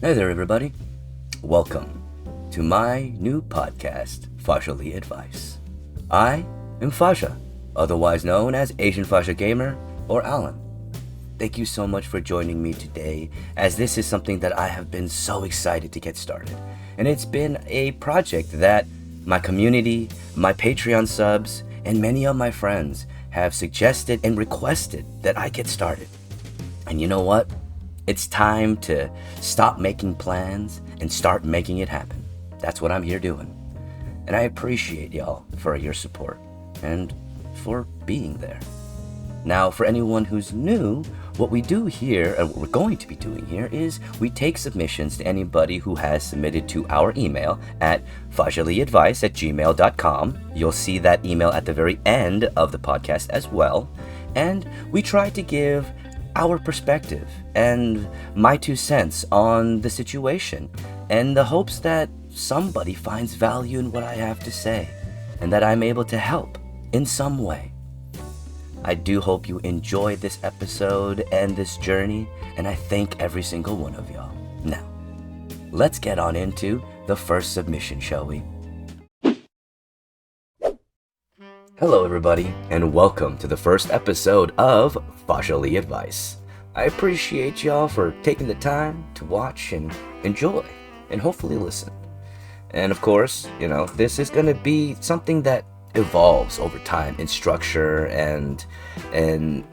Hey there, everybody. Welcome to my new podcast, Fahzaly Advice. I am Fasha, otherwise known as Asian Fasha Gamer or Alan. Thank you so much for joining me today, as this is something that I have been so excited to get started. And it's been a project that my community, my Patreon subs, and many of my friends have suggested and requested that I get started. And you know what? It's time to stop making plans and start making it happen. That's what I'm here doing. And I appreciate y'all for your support and for being there. Now, for anyone who's new, what we do here, and what we're going to be doing here, is we take submissions to anybody who has submitted to our email at fahzalyadvice@gmail.com. You'll see that email at the very end of the podcast as well. And we try to give our perspective and my 2 cents on the situation, and the hopes that somebody finds value in what I have to say and that I'm able to help in some way. I do hope you enjoy this episode and this journey, and I thank every single one of y'all. Now, let's get on into the first submission, shall we? Hello, everybody, and welcome to the first episode of Fahzaly Advice. I appreciate y'all for taking the time to watch and enjoy, and hopefully listen. And of course, this is going to be something that evolves over time in structure and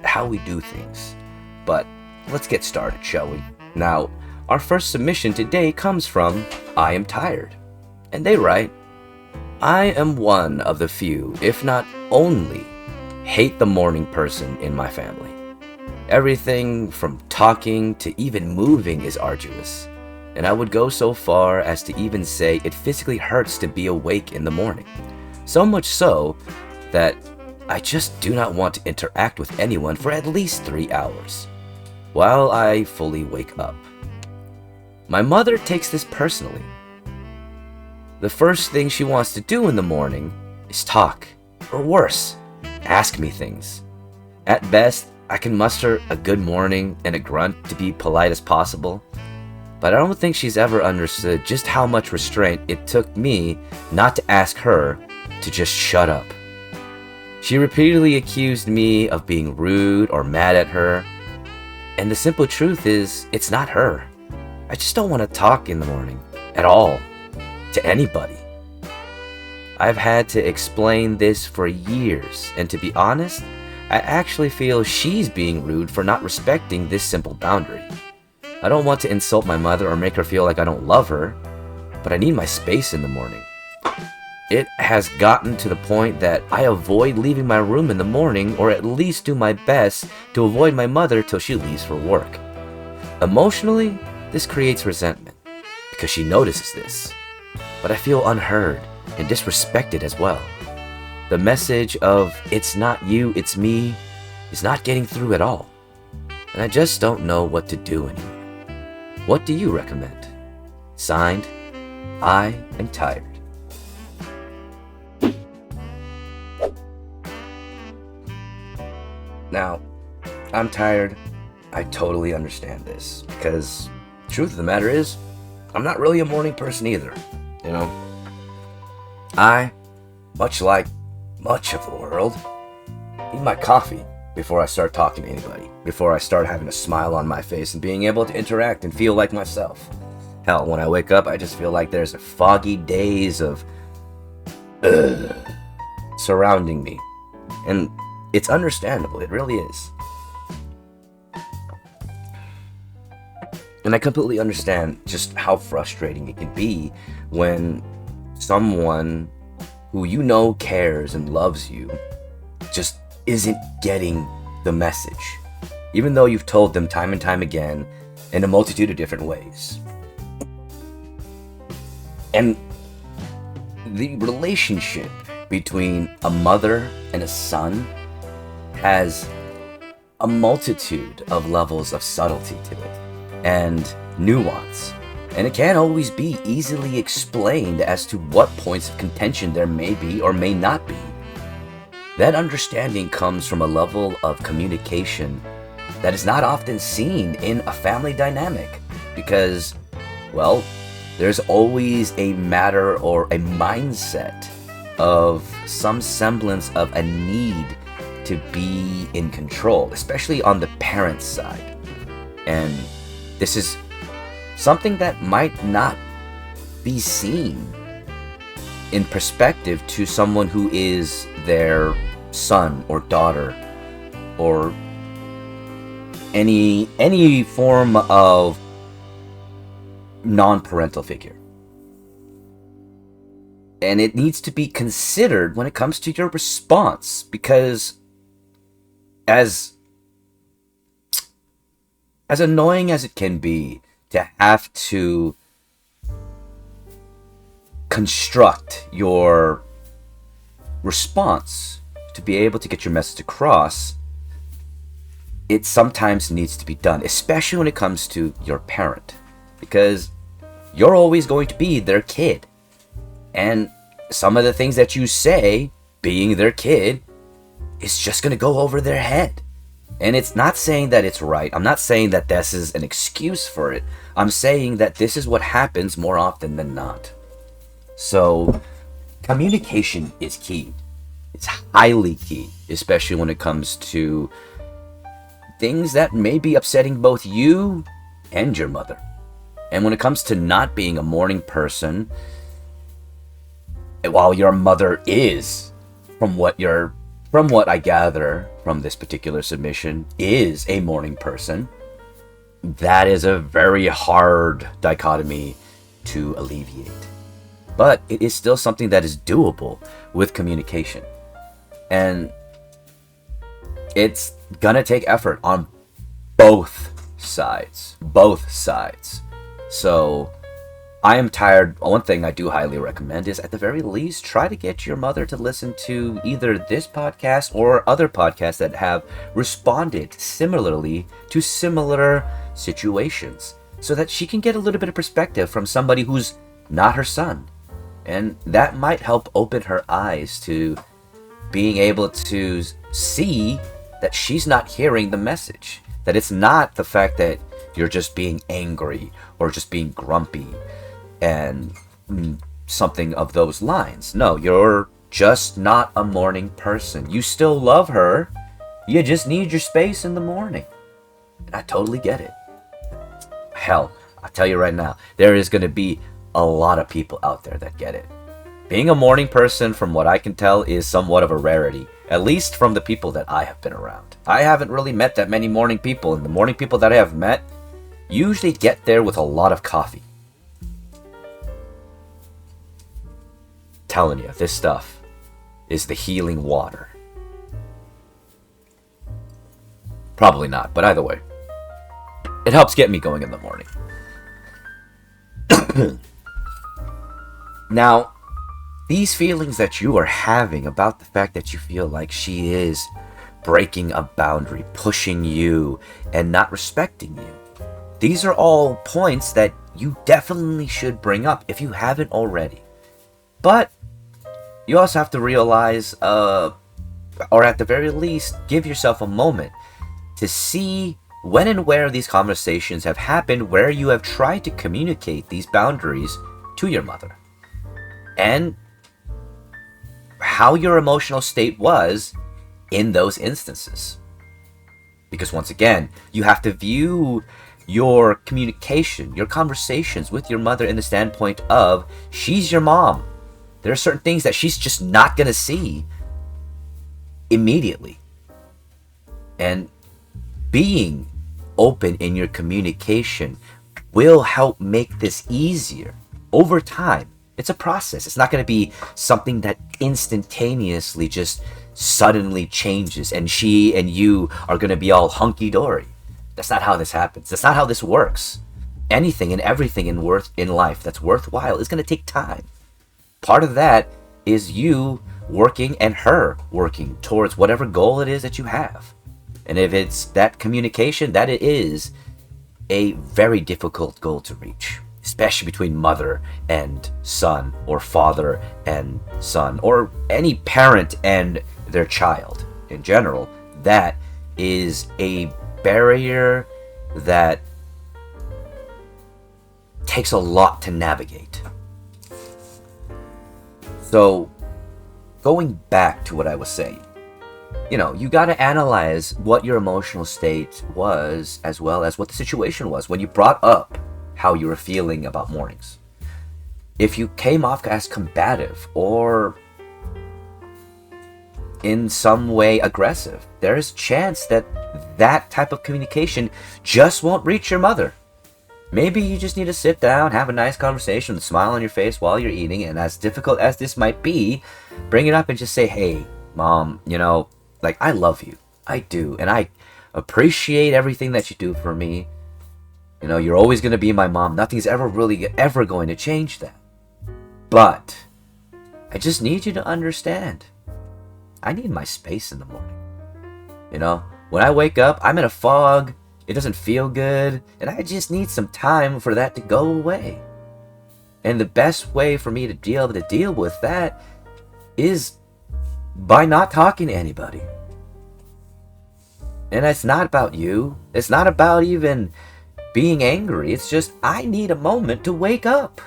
how we do things. But let's get started, shall we? Now, our first submission today comes from I Am Tired. And they write, I am one of the few, if not only, hate the morning person in my family. Everything from talking to even moving is arduous, and I would go so far as to even say it physically hurts to be awake in the morning. So much so that I just do not want to interact with anyone for at least 3 hours, while I fully wake up. My mother takes this personally. The first thing she wants to do in the morning is talk, or worse, ask me things. At best, I can muster a good morning and a grunt to be polite as possible, but I don't think she's ever understood just how much restraint it took me not to ask her to just shut up. She repeatedly accused me of being rude or mad at her, and the simple truth is, it's not her. I just don't want to talk in the morning at all. To anybody. I've had to explain this for years, and to be honest, I actually feel she's being rude for not respecting this simple boundary. I don't want to insult my mother or make her feel like I don't love her, but I need my space in the morning. It has gotten to the point that I avoid leaving my room in the morning, or at least do my best to avoid my mother till she leaves for work. Emotionally, this creates resentment, because she notices this. But I feel unheard and disrespected as well. The message of it's not you, it's me is not getting through at all. And I just don't know what to do anymore. What do you recommend? Signed, I am tired. Now, I'm tired. I totally understand this, because the truth of the matter is, I'm not really a morning person either. I, much like much of the world, need my coffee before I start talking to anybody, before I start having a smile on my face and being able to interact and feel like myself. Hell, when I wake up, I just feel like there's a foggy daze of surrounding me. And it's understandable, it really is. And I completely understand just how frustrating it can be when someone who cares and loves you just isn't getting the message, even though you've told them time and time again in a multitude of different ways. And the relationship between a mother and a son has a multitude of levels of subtlety to it and nuance, and it can't always be easily explained as to what points of contention there may be or may not be. That understanding comes from a level of communication that is not often seen in a family dynamic, because Well, there's always a matter or a mindset of some semblance of a need to be in control, especially on the parent's side. And this is something that might not be seen in perspective to someone who is their son or daughter or any form of non-parental figure. And it needs to be considered when it comes to your response, because as annoying as it can be to have to construct your response to be able to get your message across, it sometimes needs to be done, especially when it comes to your parent, because you're always going to be their kid. And some of the things that you say, being their kid, is just going to go over their head. And it's not saying that it's right. I'm not saying that this is an excuse for it. I'm saying that this is what happens more often than not. So, communication is key. It's highly key, especially when it comes to things that may be upsetting both you and your mother. And when it comes to not being a morning person, while your mother is, from what I gather from this particular submission, is a morning person, that is a very hard dichotomy to alleviate. But it is still something that is doable with communication. And it's gonna take effort on both sides. So I am tired. One thing I do highly recommend is, at the very least, try to get your mother to listen to either this podcast or other podcasts that have responded similarly to similar situations, so that she can get a little bit of perspective from somebody who's not her son. And that might help open her eyes to being able to see that she's not hearing the message. That it's not the fact that you're just being angry or just being grumpy and something of those lines. No, you're just not a morning person. You still love her. You just need your space in the morning. And I totally get it. Hell, I'll tell you right now, there is going to be a lot of people out there that get it. Being a morning person, from what I can tell, is somewhat of a rarity, at least from the people that I have been around. I haven't really met that many morning people, and the morning people that I have met usually get there with a lot of coffee. Telling you, this stuff is the healing water. Probably not, but either way, it helps get me going in the morning. Now, these feelings that you are having about the fact that you feel like she is breaking a boundary, pushing you, and not respecting you, these are all points that you definitely should bring up if you haven't already. But you also have to realize, or at the very least, give yourself a moment to see when and where these conversations have happened, where you have tried to communicate these boundaries to your mother, and how your emotional state was in those instances. Because once again, you have to view your communication, your conversations with your mother in the standpoint of, she's your mom. There are certain things that she's just not going to see immediately. And being open in your communication will help make this easier over time. It's a process. It's not going to be something that instantaneously just suddenly changes and she and you are going to be all hunky-dory. That's not how this happens. That's not how this works. Anything and everything in life that's worthwhile is going to take time. Part of that is you working and her working towards whatever goal it is that you have. And if it's that communication, that it is a very difficult goal to reach, especially between mother and son, or father and son, or any parent and their child in general. That is a barrier that takes a lot to navigate. So, going back to what I was saying, you got to analyze what your emotional state was, as well as what the situation was when you brought up how you were feeling about mornings. If you came off as combative or in some way aggressive, there is a chance that that type of communication just won't reach your mother. Maybe you just need to sit down, have a nice conversation, with a smile on your face while you're eating, and as difficult as this might be, bring it up and just say, hey, Mom, I love you. I do. And I appreciate everything that you do for me. You're always going to be my mom. Nothing's ever going to change that. But I just need you to understand. I need my space in the morning. When I wake up, I'm in a fog. It doesn't feel good. And I just need some time for that to go away. And the best way for me to be able to deal with that is by not talking to anybody. And it's not about you. It's not about even being angry. It's just, I need a moment to wake up.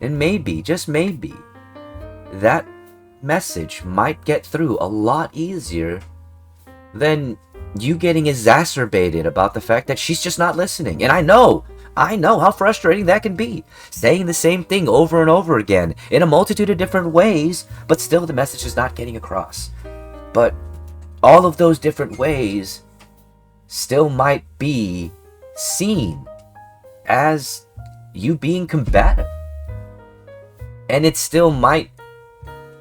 And maybe, just maybe, that message might get through a lot easier than you getting exacerbated about the fact that she's just not listening. And I know how frustrating that can be. Saying the same thing over and over again in a multitude of different ways, but still the message is not getting across. But all of those different ways still might be seen as you being combative. And it still might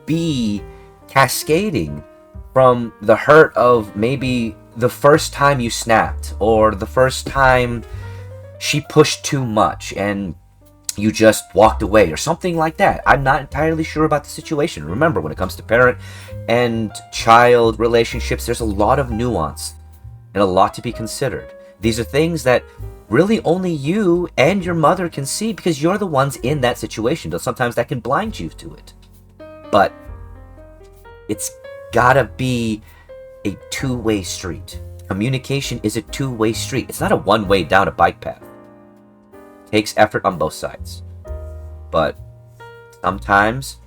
be cascading from the hurt of maybe the first time you snapped, or the first time she pushed too much and you just walked away, or something like that. I'm not entirely sure about the situation. Remember, when it comes to parent and child relationships, there's a lot of nuance and a lot to be considered. These are things that really only you and your mother can see, because you're the ones in that situation. Though sometimes that can blind you to it. But it's gotta be a two-way street. Communication is a two-way street. It's not a one-way down a bike path. It takes effort on both sides. But sometimes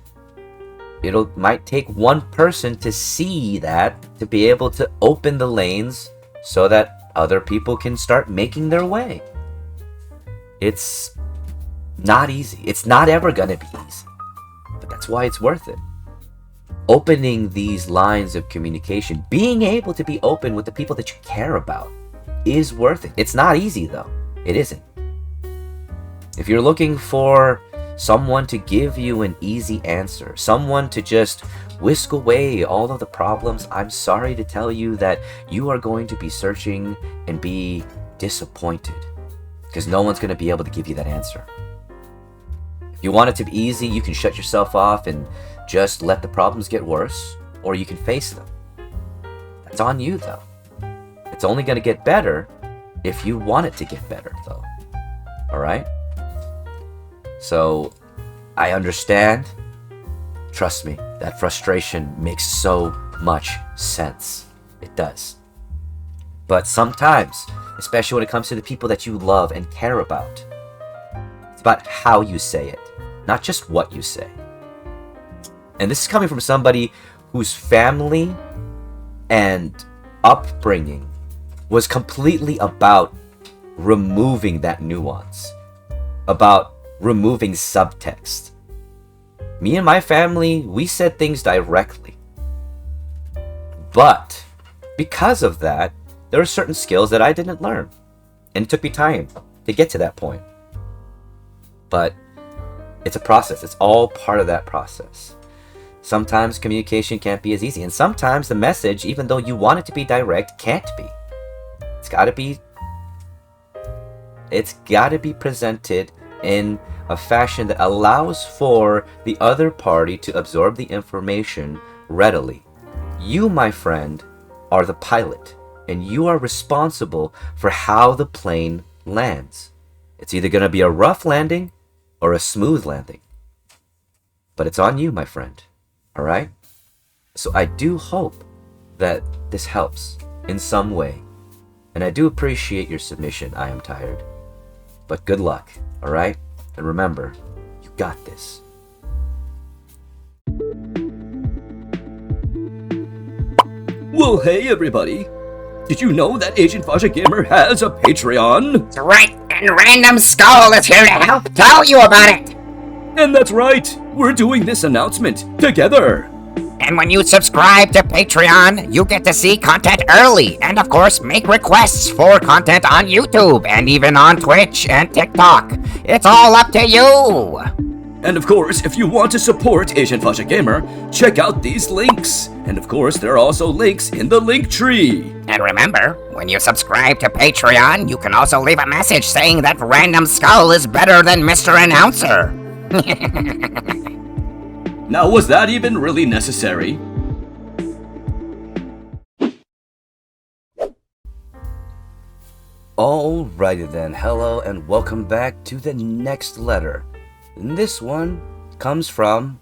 it might take one person to see that, to be able to open the lanes so that other people can start making their way. It's not easy. It's not ever gonna be easy. But that's why it's worth it. Opening these lines of communication, being able to be open with the people that you care about, is worth it. It's not easy though. It isn't. If you're looking for someone to give you an easy answer, someone to just whisk away all of the problems, I'm sorry to tell you that you are going to be searching and be disappointed, because no one's going to be able to give you that answer. If you want it to be easy, you can shut yourself off and just let the problems get worse, or you can face them. That's on you though. It's only going to get better if you want it to get better though. Alright? So, I understand. Trust me, that frustration makes so much sense. It does. But sometimes, especially when it comes to the people that you love and care about, it's about how you say it, not just what you say. And this is coming from somebody whose family and upbringing was completely about removing that nuance, about removing subtext. Me and my family, we said things directly. But because of that, there are certain skills that I didn't learn. And it took me time to get to that point. But it's a process. It's all part of that process. Sometimes communication can't be as easy. And sometimes the message, even though you want it to be direct, can't be. It's got to be presented in a fashion that allows for the other party to absorb the information readily. You, my friend, are the pilot, and you are responsible for how the plane lands. It's either going to be a rough landing or a smooth landing. But it's on you, my friend. Alright? So I do hope that this helps in some way. And I do appreciate your submission, I am tired. But good luck, alright? And remember, you got this. Well, hey everybody! Did you know that Agent Fahzaly Gamer has a Patreon? That's right, and Random Skull is here to help tell you about it! And that's right, we're doing this announcement together! And when you subscribe to Patreon, you get to see content early, and of course, make requests for content on YouTube, and even on Twitch and TikTok. It's all up to you! And of course, if you want to support Agent Fahzaly Gamer, check out these links. And of course, there are also links in the link tree. And remember, when you subscribe to Patreon, you can also leave a message saying that Random Skull is better than Mr. Announcer. Now, was that even really necessary? Alrighty then, hello and welcome back to the next letter. And this one comes from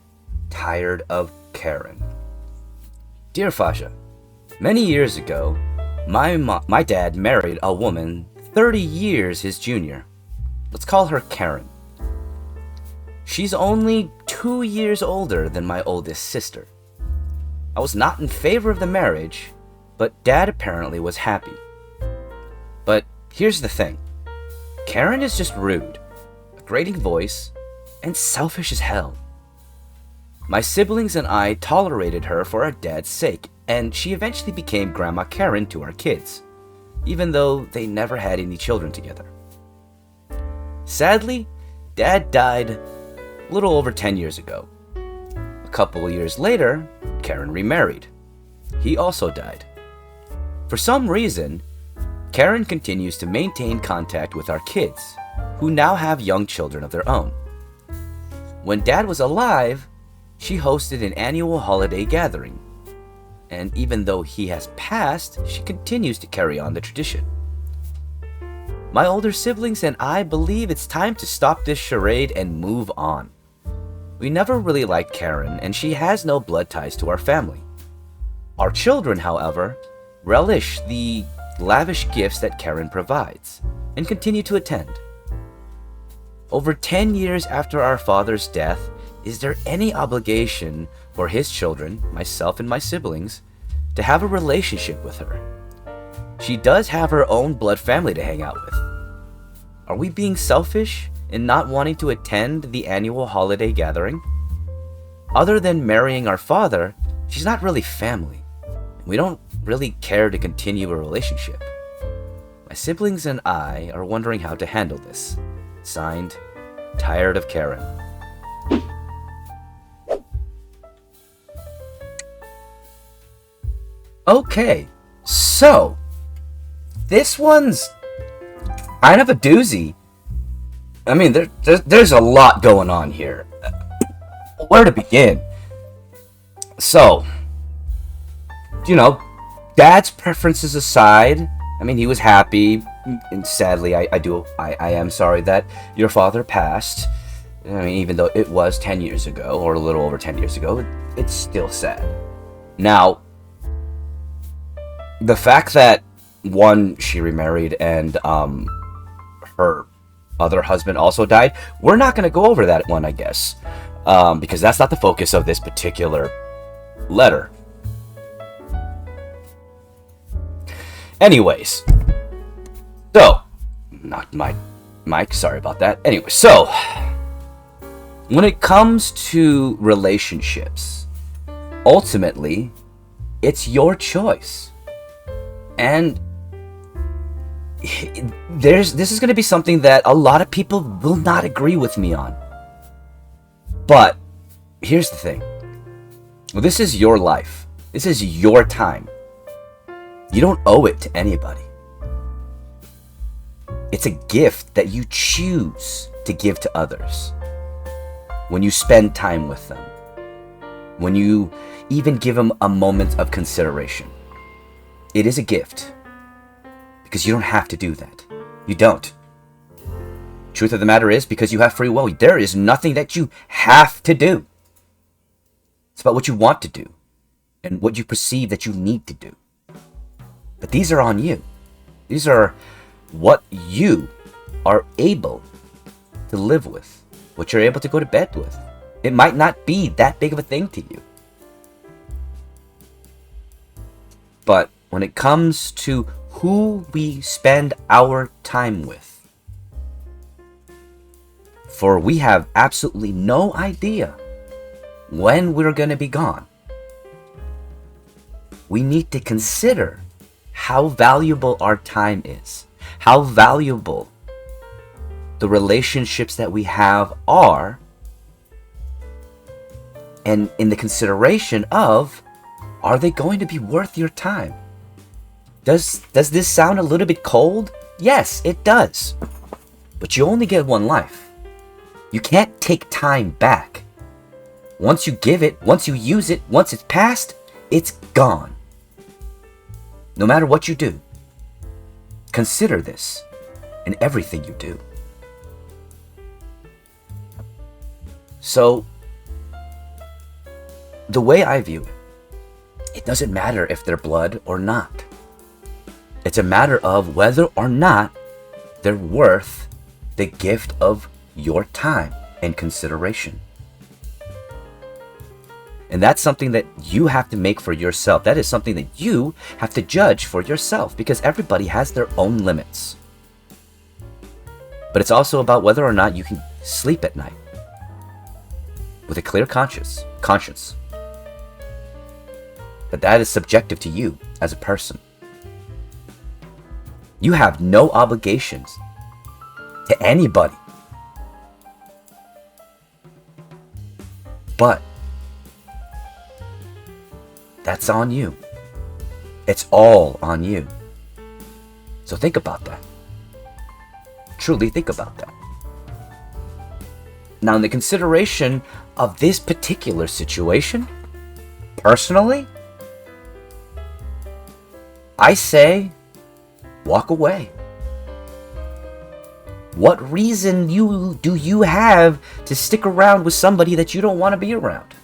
Tired of Karen. Dear Fasha, many years ago, my dad married a woman 30 years his junior. Let's call her Karen. She's only 2 years older than my oldest sister. I was not in favor of the marriage, but Dad apparently was happy. But here's the thing. Karen is just rude, a grating voice, and selfish as hell. My siblings and I tolerated her for our dad's sake, and she eventually became Grandma Karen to our kids, even though they never had any children together. Sadly, Dad died a little over 10 years ago. A couple of years later, Karen remarried. He also died. For some reason, Karen continues to maintain contact with our kids, who now have young children of their own. When Dad was alive, she hosted an annual holiday gathering, and even though he has passed, she continues to carry on the tradition. My older siblings and I believe it's time to stop this charade and move on. We never really liked Karen, and she has no blood ties to our family. Our children, however, relish the lavish gifts that Karen provides, and continue to attend. Over 10 years after our father's death, is there any obligation for his children, myself and my siblings, to have a relationship with her? She does have her own blood family to hang out with. Are we being selfish in not wanting to attend the annual holiday gathering? Other than marrying our father, she's not really family. We don't really care to continue a relationship. My siblings and I are wondering how to handle this. Signed, Tired of Karen. Okay, so this one's kind of a doozy. I mean, there's a lot going on here. Where to begin? So, Dad's preferences aside, I mean, he was happy, and sadly, I am sorry that your father passed. I mean, even though it was 10 years ago, or a little over 10 years ago, it's still sad. Now, the fact that, one, she remarried, and her other husband also died, we're not going to go over that one, I guess, because that's not the focus of this particular letter. Anyways, so, not my mic, sorry about that. Anyway, so, when it comes to relationships, ultimately, it's your choice. And this is going to be something that a lot of people will not agree with me on. But here's the thing. Well, this is your life. This is your time. You don't owe it to anybody. It's a gift that you choose to give to others. When you spend time with them. When you even give them a moment of consideration. It is a gift. Because you don't have to do that. You don't. Truth of the matter is, because you have free will, there is nothing that you have to do. It's about what you want to do. And what you perceive that you need to do. But these are on you. These are what you are able to live with, what you're able to go to bed with. It might not be that big of a thing to you. But when it comes to who we spend our time with, for we have absolutely no idea when we're going to be gone, we need to consider how valuable our time is, how valuable the relationships that we have are, and in the consideration of, are they going to be worth your time? Does this sound a little bit cold? Yes, it does. But you only get one life. You can't take time back. Once you give it, once you use it, once it's passed, it's gone. No matter what you do, consider this in everything you do. So, the way I view it, it doesn't matter if they're blood or not. It's a matter of whether or not they're worth the gift of your time and consideration. And that's something that you have to make for yourself. That is something that you have to judge for yourself, because everybody has their own limits. But it's also about whether or not you can sleep at night with a clear conscience. But that is subjective to you as a person. You have no obligations to anybody. But that's on you. It's all on you. So think about that. Truly think about that. Now, in the consideration of this particular situation, personally, I say, walk away. What reason do you have to stick around with somebody that you don't want to be around?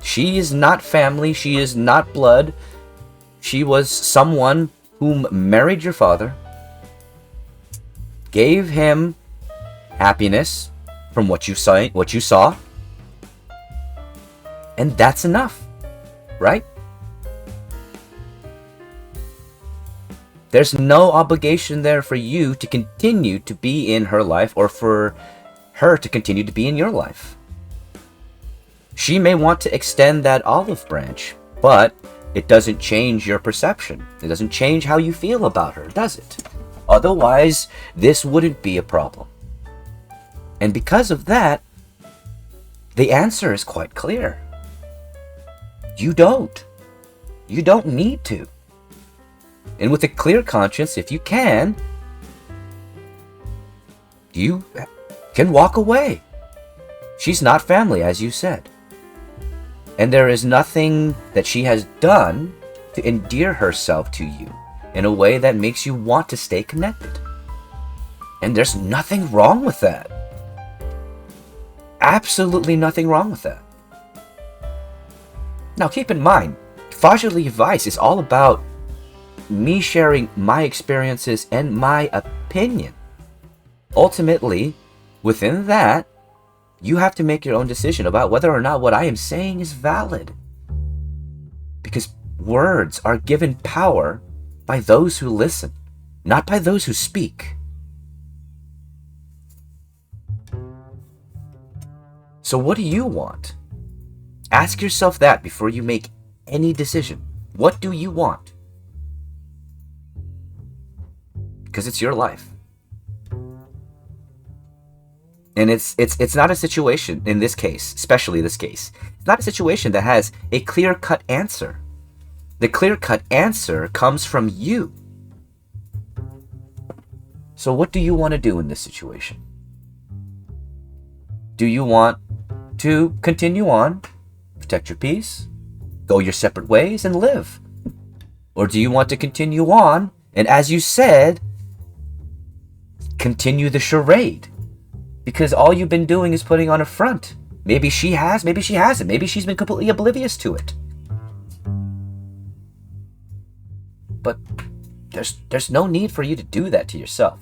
She is not family. She is not blood. She was someone whom married your father, gave him happiness from what you saw, and that's enough, right? There's no obligation there for you to continue to be in her life or for her to continue to be in your life. She may want to extend that olive branch, but it doesn't change your perception. It doesn't change how you feel about her, does it? Otherwise, this wouldn't be a problem. And because of that, the answer is quite clear. You don't. You don't need to. And with a clear conscience, if you can, you can walk away. She's not family, as you said. And there is nothing that she has done to endear herself to you in a way that makes you want to stay connected. And there's nothing wrong with that. Absolutely nothing wrong with that. Now keep in mind, Fahzaly Advice is all about me sharing my experiences and my opinion. Ultimately, within that, you have to make your own decision about whether or not what I am saying is valid. Because words are given power by those who listen, not by those who speak. So what do you want? Ask yourself that before you make any decision. What do you want? Because it's your life. And it's not a situation, in this case, especially this case, it's not a situation that has a clear-cut answer. The clear-cut answer comes from you. So what do you want to do in this situation? Do you want to continue on, protect your peace, go your separate ways, and live? Or do you want to continue on, and as you said, continue the charade? Because all you've been doing is putting on a front. Maybe she has, maybe she hasn't. Maybe she's been completely oblivious to it. But there's no need for you to do that to yourself.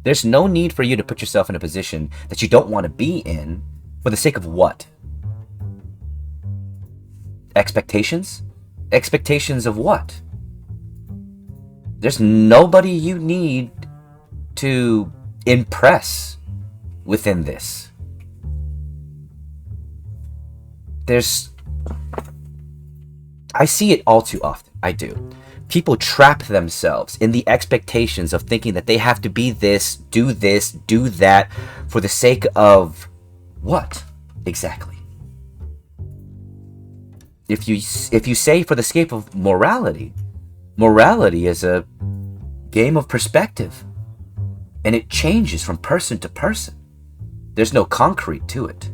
There's no need for you to put yourself in a position that you don't want to be in for the sake of what? Expectations? Expectations of what? There's nobody you need to impress within this. I see it all too often. I do. People trap themselves in the expectations of thinking that they have to be this, do that, for the sake of what exactly? If you say for the sake of morality is a game of perspective, and it changes from person to person. There's no concrete to it.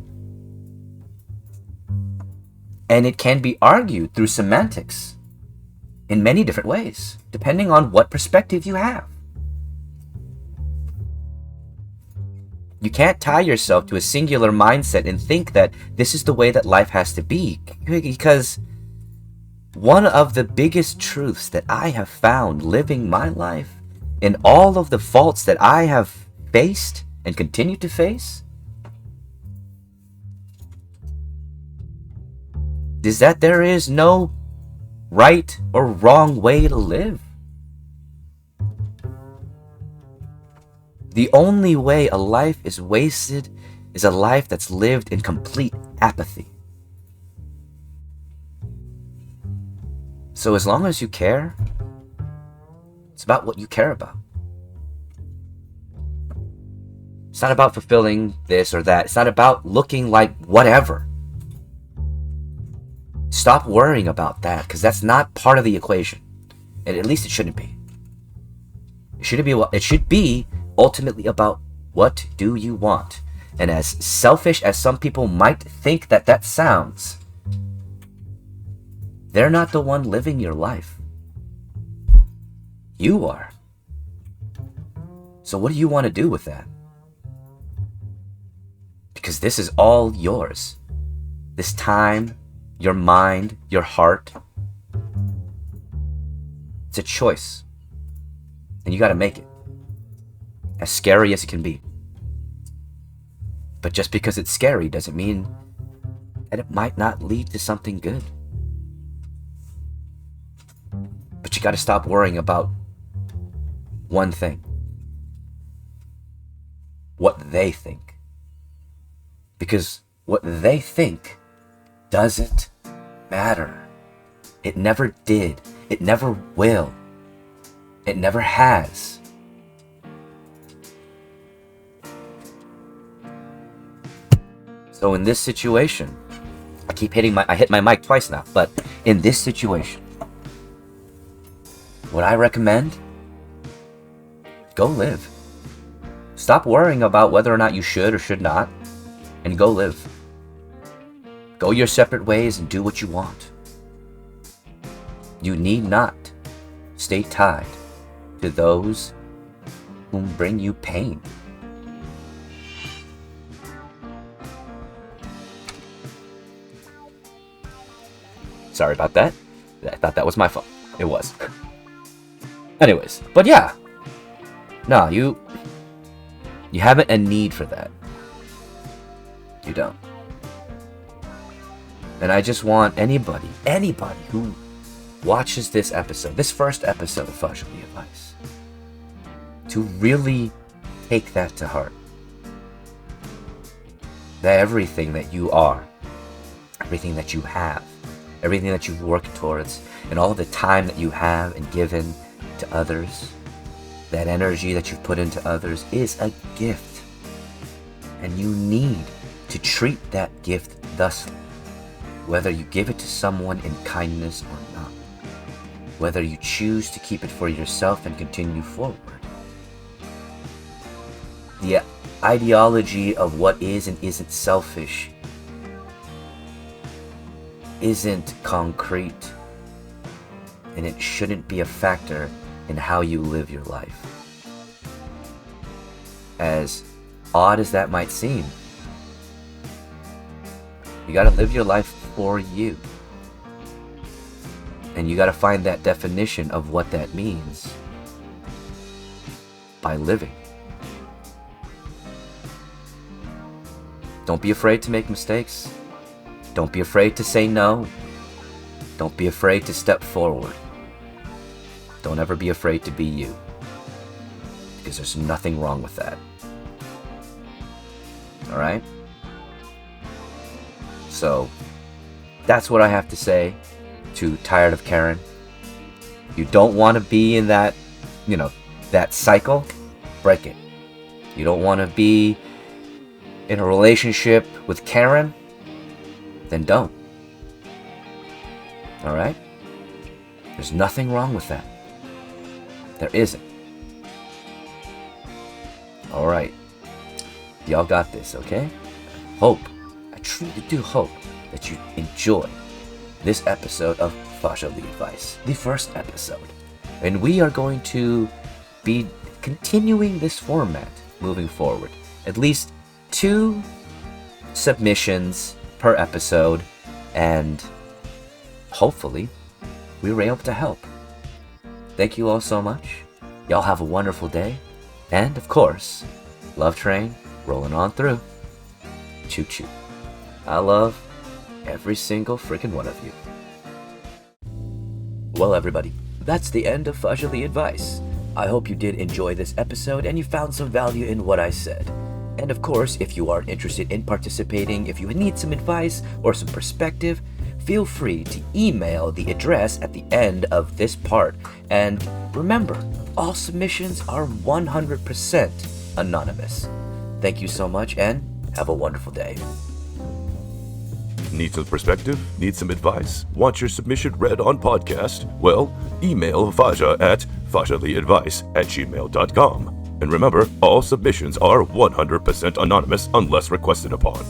And it can be argued through semantics in many different ways, depending on what perspective you have. You can't tie yourself to a singular mindset and think that this is the way that life has to be, because one of the biggest truths that I have found living my life, in all of the faults that I have faced and continue to face, is that there is no right or wrong way to live. The only way a life is wasted is a life that's lived in complete apathy. So as long as you care, it's about what you care about. It's not about fulfilling this or that. It's not about looking like whatever. Stop worrying about that, because that's not part of the equation. And at least it shouldn't be. It should be ultimately about what do you want. And as selfish as some people might think that sounds, they're not the one living your life. You are. So what do you want to do with that? Because this is all yours. This time, your mind, your heart. It's a choice. And you got to make it. As scary as it can be. But just because it's scary doesn't mean that it might not lead to something good. But you got to stop worrying about one thing. What they think. Because what they think doesn't matter. It never did. It never will. It never has. So in this situation, I hit my mic twice now, but in this situation, what I recommend, go live. Stop worrying about whether or not you should or should not, and go live. Go your separate ways and do what you want. You need not stay tied to those whom bring you pain. Sorry about that. I thought that was my fault. It was. Anyways, but yeah. No, you haven't a need for that. You don't. And I just want anybody who watches this episode, this first episode of Fahzaly Advice, to really take that to heart. That everything that you are, everything that you have, everything that you've worked towards, and all the time that you have and given to others, that energy that you've put into others is a gift. And you need to treat that gift thusly, whether you give it to someone in kindness or not, whether you choose to keep it for yourself and continue forward. The ideology of what is and isn't selfish isn't concrete, and it shouldn't be a factor in how you live your life. As odd as that might seem, you gotta live your life for you. And you gotta find that definition of what that means by living. Don't be afraid to make mistakes. Don't be afraid to say no. Don't be afraid to step forward. Don't ever be afraid to be you, because there's nothing wrong with that. All right? So, that's what I have to say to Tired of Karen. You don't want to be in that, that cycle. Break it. You don't want to be in a relationship with Karen, then don't. All right? There's nothing wrong with that. There isn't. All right. Y'all got this, okay? I truly do hope that you enjoy this episode of Fahzaly Advice, the first episode. And we are going to be continuing this format moving forward. At least 2 submissions per episode, and hopefully we were able to help. Thank you all so much. Y'all have a wonderful day. And of course, love train rolling on through. Choo choo. I love every single freaking one of you. Well, everybody, that's the end of Fahzaly Advice. I hope you did enjoy this episode and you found some value in what I said. And of course, if you are interested in participating, if you need some advice or some perspective, feel free to email the address at the end of this part. And remember, all submissions are 100% anonymous. Thank you so much and have a wonderful day. Need some perspective? Need some advice? Want your submission read on podcast? Well, email Fahza at fahzalyadvice@gmail.com. And remember, all submissions are 100% anonymous unless requested upon.